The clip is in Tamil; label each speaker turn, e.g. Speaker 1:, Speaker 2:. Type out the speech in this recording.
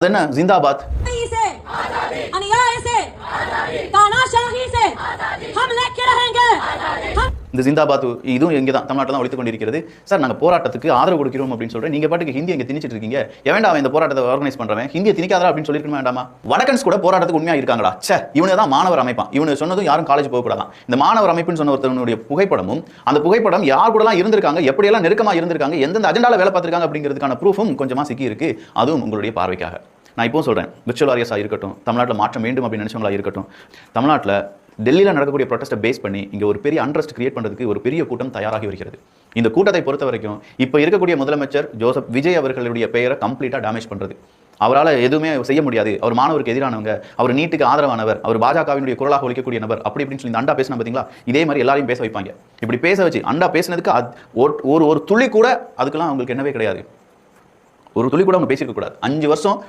Speaker 1: என்ன ஜிந்தாபாத் இந்த ஜிந்தாபாத் இதுவும் இங்கே தான் தமிழ்நாட்டில் தான் ஒழித்துக் கொண்டிருக்கிறது. சார் நாங்கள் போராட்டத்துக்கு ஆதரவு கொடுக்கிறோம் அப்படின்னு சொல்கிறேன். நீங்கள் பாட்டுக்கு ஹிந்தி இங்கே திணிச்சிட்டு இருக்கீங்க. எவன்டா இந்த போராட்டத்தை ஆர்கனைஸ் பண்ணுறவன் ஹிந்தியை திணிக்காதா அப்படின்னு சொல்லியிருக்கணும் வேண்டாமா? வடக்கன்ஸ் கூட போராட்டத்துக்கு உண்மையாக இருக்காங்களா? சே, இவனு தான் மாணவர் அமைப்பான். இவனு சொன்னதும் யாரும் காலேஜ் போகக்கூடாதான். இந்த மாணவர் அமைப்புன்னு சொன்ன ஒருத்தனுடைய புகைப்படமும் அந்த புகைப்படம் யார் கூடலாம் இருந்திருக்காங்க, எப்படியெல்லாம் நெருக்கமாக இருந்திருக்காங்க, எந்தெந்த அஜெண்டாவில் வேலை பார்த்துருக்காங்க அப்படிங்கிறதுக்கான ப்ரூஃபும் கொஞ்சமாக சிக்கி இருக்கு. அதுவும் உங்களுடைய பார்வைக்காக நான் இப்போ சொல்கிறேன். விர்ச்சுவல் ஆரியஸாக இருக்கட்டும், தமிழ்நாட்டில் மாற்றம் வேண்டும் அப்படின்னு நினைச்சவங்களா இருக்கட்டும், தமிழ்நாட்டில் டெல்லியில் நடக்கக்கூடிய ப்ரொட்டஸ்ட்டை பேஸ் பண்ணி இங்கே ஒரு பெரிய அன்ட்ரஸ்ட் கிரியேட் பண்ணுறதுக்கு ஒரு பெரிய கூட்டம் தயாராகி வருகிறது. இந்த கூட்டத்தை பொறுத்த வரைக்கும் இப்போ இருக்கக்கூடிய முதலமைச்சர் ஜோசப் விஜய் அவர்களுடைய பெயரை கம்ப்ளீட்டாக டேமேஜ் பண்ணுறது. அவரால் எதுவுமே செய்ய முடியாது, அவர் மாணவருக்கு எதிரானவங்க, அவர் நீட்டுக்கு ஆதரவானவர், அவர் பாஜகவினுடைய குரலாக ஒழிக்கக்கூடிய நபர், அப்படி இப்படின்னு சொல்லி இந்த அண்டா பேசினா பார்த்தீங்களா, இதே மாதிரி எல்லாரையும் பேச வைப்பாங்க. இப்படி பேச வச்சு அண்டா பேசினதுக்கு ஒரு துளி கூட அதுக்கெல்லாம் அவங்களுக்கு என்னவே கிடையாது. ஒரு துளி கூட அவங்க பேசியிருக்க கூடாது. 5 வருஷம்